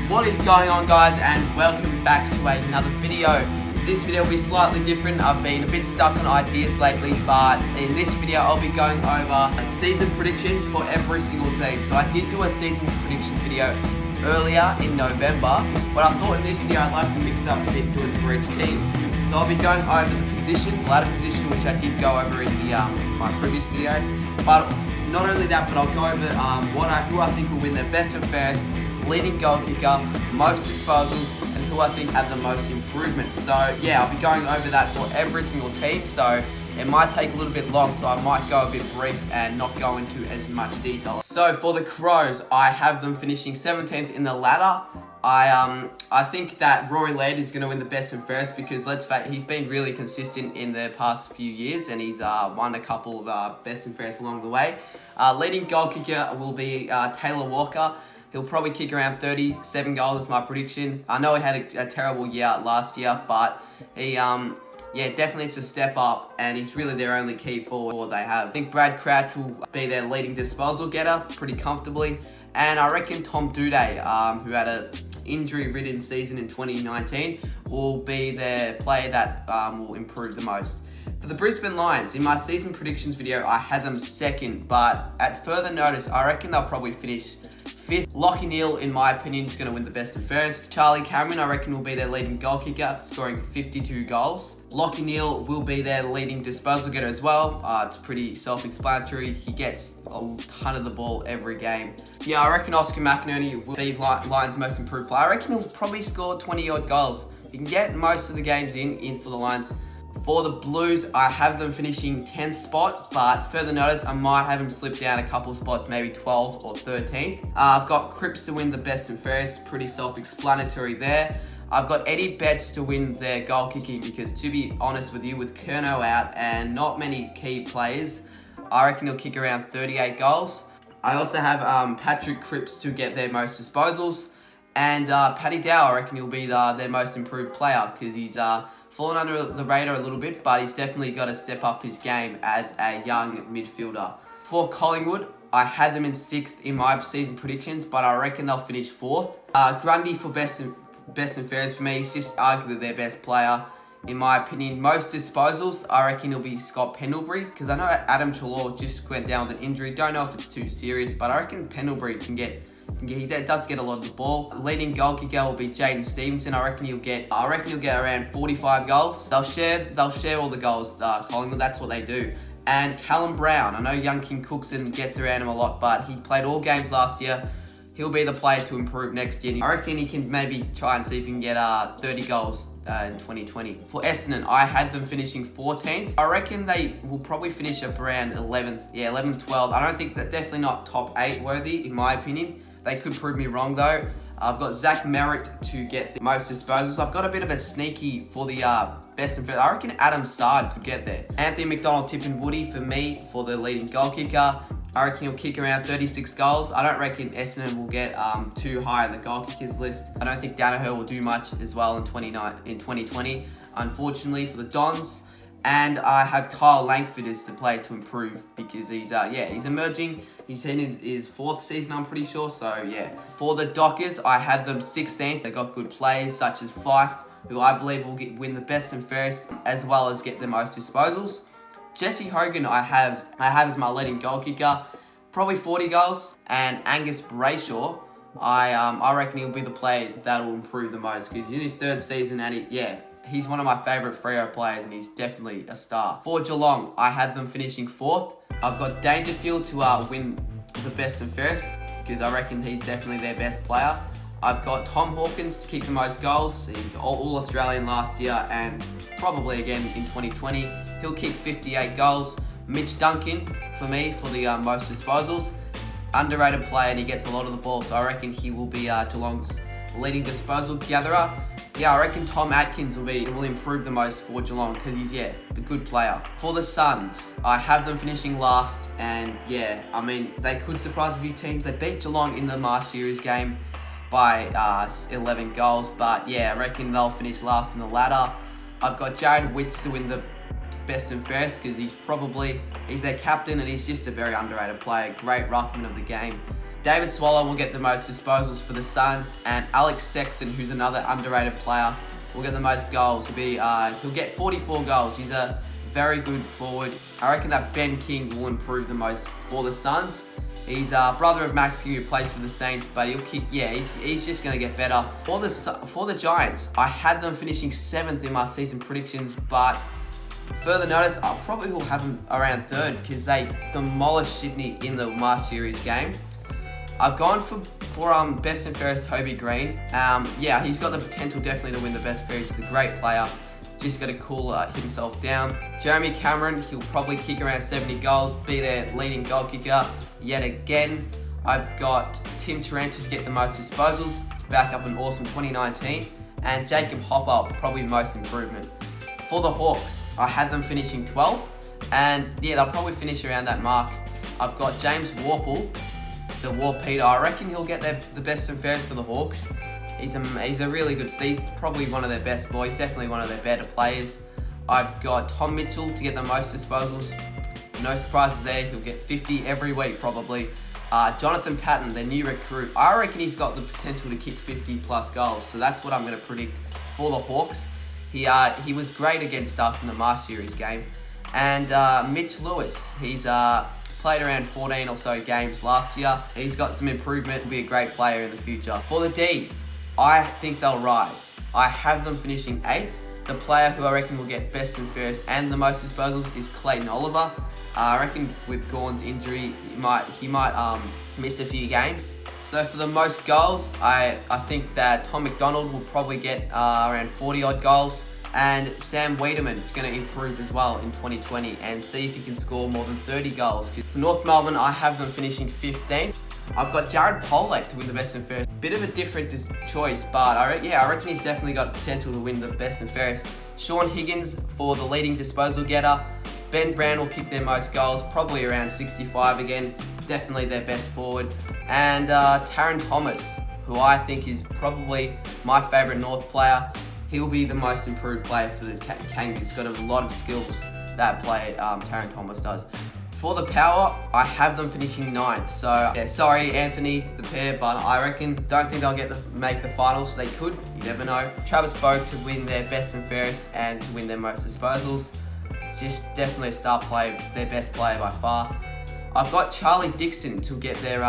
What is going on, guys, and welcome back to another video. This video will be slightly different. I've been a bit stuck on ideas lately, but in this video I'll be going over season predictions for every single team. So I did do a season prediction video earlier in November, but I thought in this video I'd like to mix it up a bit and do it for each team. So I'll be going over the ladder position, which I did go over in the my previous video. But not only that, but I'll go over who I think will win their best and fairest, leading goal kicker, most disposals, and who I think have the most improvement. So yeah, I'll be going over that for every single team. So it might take a little bit long, so I might go a bit brief and not go into as much detail. So for the Crows, I have them finishing 17th in the ladder. I think that Rory Laird is going to win the best and fairest because, let's face it, he's been really consistent in the past few years and he's won a couple of best and fairest along the way. Leading goal kicker will be Taylor Walker. He'll probably kick around 37 goals is my prediction. I know he had a terrible year last year, but he yeah, definitely it's a step up, and he's really their only key forward they have. I think Brad Crouch will be their leading disposal getter pretty comfortably, and I reckon Tom Doedee, who had a injury-ridden season in 2019, will be their player that will improve the most. For the Brisbane Lions, in my season predictions video, I had them second, but at further notice, I reckon they'll probably finish 5th. Lachie Neale, in my opinion, is going to win the best and fairest. Charlie Cameron, I reckon, will be their leading goal kicker, scoring 52 goals. Lachie Neale will be their leading disposal getter as well. It's pretty self-explanatory. He gets a ton of the ball every game. Yeah, I reckon Oscar McInerney will be Lions' most improved player. I reckon he'll probably score 20-odd goals. He can get most of the games in for the Lions. For the Blues, I have them finishing 10th spot, but further notice, I might have them slip down a couple spots, maybe 12th or 13th. I've got Cripps to win the best and fairest, pretty self-explanatory there. I've got Eddie Betts to win their goal kicking because, to be honest with you, with Curnow out and not many key players, I reckon he'll kick around 38 goals. I also have Patrick Cripps to get their most disposals, and Paddy Dow, I reckon he'll be their most improved player because he's fallen under the radar a little bit, but he's definitely got to step up his game as a young midfielder. For Collingwood, I had them in 6th in my season predictions, but I reckon they'll finish 4th. Grundy for best and fairest for me. He's just arguably their best player, in my opinion. Most disposals, I reckon it'll be Scott Pendlebury, because I know Adam Treloar just went down with an injury. Don't know if it's too serious, but I reckon Pendlebury he does get a lot of the ball. Leading goal kicker will be Jaden Stevenson. I reckon he'll get around 45 goals. They'll share all the goals. Collingwood, that's what they do. And Callum Brown, I know young King Cookson gets around him a lot, but he played all games last year. He'll be the player to improve next year. I reckon he can maybe try and see if he can get 30 goals in 2020. For Essendon, I had them finishing 14th. I reckon they will probably finish up around 11th. Yeah, 11th, 12th. I don't think they're definitely not top 8 worthy, in my opinion. They could prove me wrong though. I've got Zach Merritt to get the most disposals. I've got a bit of a sneaky for the best and fairest. I reckon Adam Sard could get there. Anthony McDonald-Tipungwuti for me for the leading goal kicker. I reckon he'll kick around 36 goals. I don't reckon Essendon will get too high on the goal kickers list. I don't think Danaher will do much as well in 2020, unfortunately, for the Dons. And I have Kyle Langford as the player to improve because he's emerging. He's in his 4th season, I'm pretty sure. So yeah. For the Dockers, I have them 16th. They got good players such as Fife, who I believe will win the best and fairest, as well as get the most disposals. Jesse Hogan, I have as my leading goal kicker, probably 40 goals. And Angus Brayshaw, I reckon he'll be the player that will improve the most because he's in his 3rd season and he's one of my favourite Freo players and he's definitely a star. For Geelong, I had them finishing 4th. I've got Dangerfield to win the best and fairest because I reckon he's definitely their best player. I've got Tom Hawkins to kick the most goals. He's all Australian last year and probably again in 2020. He'll kick 58 goals. Mitch Duncan for me for the most disposals. Underrated player and he gets a lot of the ball, so I reckon he will be Geelong's leading disposal gatherer. Yeah, I reckon Tom Atkins will improve the most for Geelong because he's a good player. For the Suns, I have them finishing last, and yeah, I mean they could surprise a few teams. They beat Geelong in the March series game by 11 goals, but yeah, I reckon they'll finish last in the ladder. I've got Jared Witts to win the best and fairest because he's their captain and he's just a very underrated player, great ruckman of the game. David Swallow will get the most disposals for the Suns, and Alex Sexton, who's another underrated player, will get the most goals. He'll get 44 goals. He's a very good forward. I reckon that Ben King will improve the most for the Suns. He's brother of Max King, who plays for the Saints, but he'll kick. Yeah, he's just gonna get better. For the Giants, I had them finishing 7th in my season predictions, but further notice, I probably will have them around 3rd because they demolished Sydney in the March series game. I've gone for best and fairest Toby Green. Yeah, he's got the potential definitely to win the best fairest. He's a great player. Just got to cool himself down. Jeremy Cameron, he'll probably kick around 70 goals, be their leading goal kicker yet again. I've got Tim Taranto to get the most disposals, to back up an awesome 2019. And Jacob Hopper, probably most improvement. For the Hawks, I had them finishing 12th. And yeah, they'll probably finish around that mark. I've got James Warple, the War Peter. I reckon he'll get the best and fairest for the Hawks. He's a really good. He's probably one of their best boys. Definitely one of their better players. I've got Tom Mitchell to get the most disposals. No surprises there. He'll get 50 every week probably. Jonathan Patton, their new recruit. I reckon he's got the potential to kick 50 plus goals. So that's what I'm going to predict for the Hawks. He was great against us in the March series game. And Mitch Lewis. He's played around 14 or so games last year. He's got some improvement. Will be a great player in the future. For the Ds, I think they'll rise. I have them finishing 8th. The player who I reckon will get best and fairest and the most disposals is Clayton Oliver. I reckon with Gawn's injury, he might miss a few games. So for the most goals, I think that Tom McDonald will probably get around 40 odd goals. And Sam Wiedemann is going to improve as well in 2020 and see if he can score more than 30 goals. For North Melbourne, I have them finishing 15th. I've got Jared Polak to win the best and fairest. Bit of a different choice, but I reckon he's definitely got potential to win the best and fairest. Sean Higgins for the leading disposal getter. Ben Brown will kick their most goals, probably around 65 again. Definitely their best forward. And Taron Thomas, who I think is probably my favourite North player. He'll be the most improved player for the Kangaroos. He's got a lot of skills, that player, Taron Thomas does. For the Power, I have them finishing 9th. So, yeah, sorry, Anthony, the pair, but I don't think they'll make the finals. They could, you never know. Travis Boak to win their best and fairest and to win their most disposals. Just definitely a star player, their best player by far. I've got Charlie Dixon to get their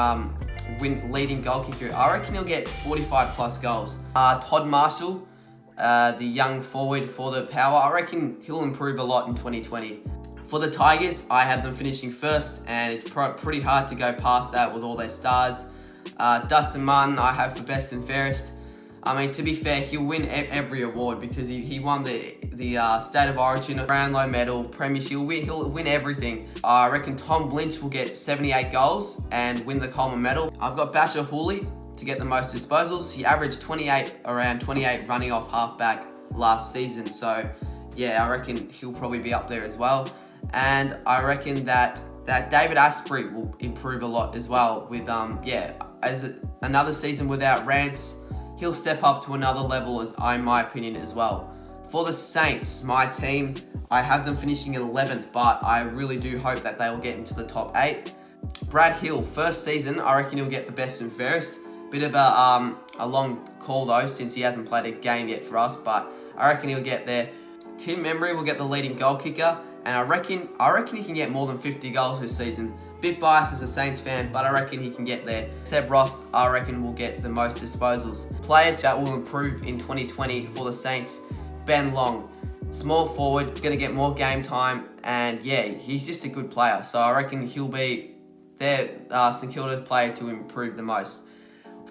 leading goal kicker. I reckon he'll get 45 plus goals. Todd Marshall, the young forward for the Power, I reckon he'll improve a lot in 2020. For the Tigers, I have them finishing 1st, and it's pretty hard to go past that with all their stars. Dustin Martin, I have for best and fairest. I mean, to be fair, he'll win every award because he won the State of Origin, Brownlow Medal, Premiership. He'll win everything. I reckon Tom Lynch will get 78 goals and win the Coleman Medal. I've got Basher Hooley to get the most disposals. He averaged around 28 running off halfback last season. So, yeah, I reckon he'll probably be up there as well. And I reckon that David Asprey will improve a lot as well with, as another season without Rance, he'll step up to another level, in my opinion, as well. For the Saints, my team, I have them finishing 11th, but I really do hope that they will get into the top 8. Brad Hill, first season, I reckon he'll get the best and fairest. Bit of a long call though, since he hasn't played a game yet for us, but I reckon he'll get there. Tim Membry will get the leading goal kicker, and I reckon he can get more than 50 goals this season. Bit biased as a Saints fan, but I reckon he can get there. Seb Ross, I reckon, will get the most disposals. Player that will improve in 2020 for the Saints, Ben Long. Small forward, going to get more game time, and yeah, he's just a good player. So I reckon he'll be their St Kilda player to improve the most.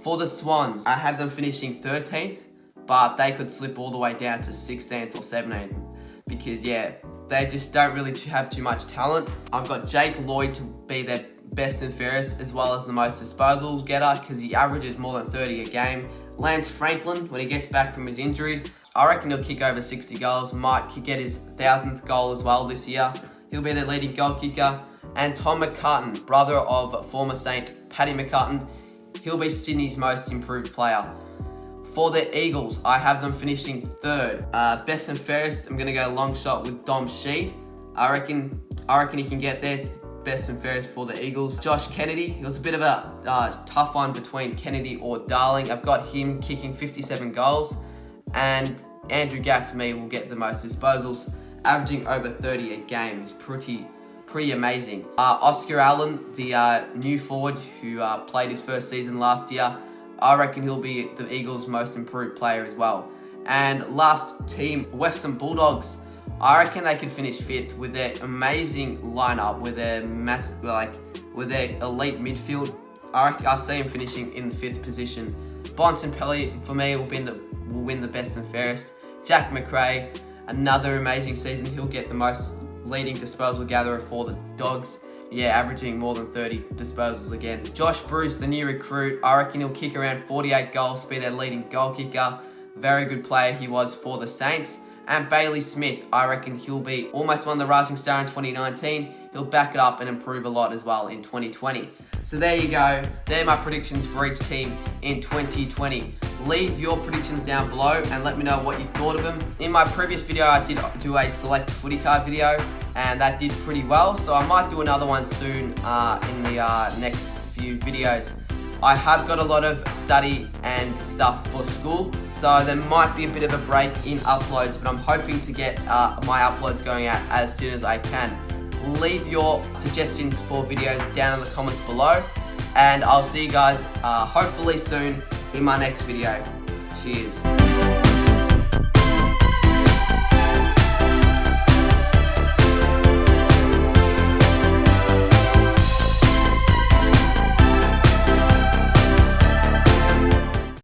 For the Swans, I had them finishing 13th, but they could slip all the way down to 16th or 17th because, yeah, they just don't really have too much talent. I've got Jake Lloyd to be their best and fairest as well as the most disposals getter because he averages more than 30 a game. Lance Franklin, when he gets back from his injury, I reckon he'll kick over 60 goals. Might get his 1,000th goal as well this year. He'll be their leading goal kicker. And Tom McCartan, brother of former Saint Paddy McCartan, he'll be Sydney's most improved player. For the Eagles, I have them finishing 3rd. Best and fairest, I'm going to go long shot with Dom Sheed. I reckon he can get there. best and fairest for the Eagles. Josh Kennedy, it was a bit of a tough one between Kennedy or Darling. I've got him kicking 57 goals, and Andrew Gaff for me will get the most disposals, averaging over 30 a game. Is pretty amazing. Oscar Allen, the new forward who played his first season last year, I reckon he'll be the Eagles' most improved player as well. And last team, Western Bulldogs. I reckon they could finish 5th with their amazing lineup, with their with their elite midfield. I see him finishing in the 5th position. Bontempelli for me will win the best and fairest. Jack McRae, another amazing season. He'll get the most leading disposal gatherer for the Dogs. Yeah, averaging more than 30 disposals again. Josh Bruce, the new recruit, I reckon he'll kick around 48 goals, be their leading goal kicker. Very good player he was for the Saints. And Bailey Smith, I reckon he'll be almost won the Rising Star in 2019. He'll back it up and improve a lot as well in 2020. So there you go. They're my predictions for each team in 2020. Leave your predictions down below and let me know what you thought of them. In my previous video, I did do a select footy card video, and that did pretty well. So I might do another one soon in the next few videos. I have got a lot of study and stuff for school, so there might be a bit of a break in uploads, but I'm hoping to get my uploads going out as soon as I can. Leave your suggestions for videos down in the comments below, and I'll see you guys hopefully soon in my next video. Cheers.